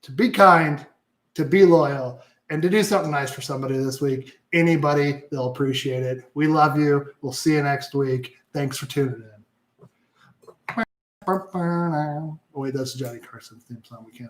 to be kind, to be loyal, and to do something nice for somebody this week. Anybody, they'll appreciate it. We love you. We'll see you next week. Thanks for tuning in. Oh, wait, that's Johnny Carson's theme song. We can't.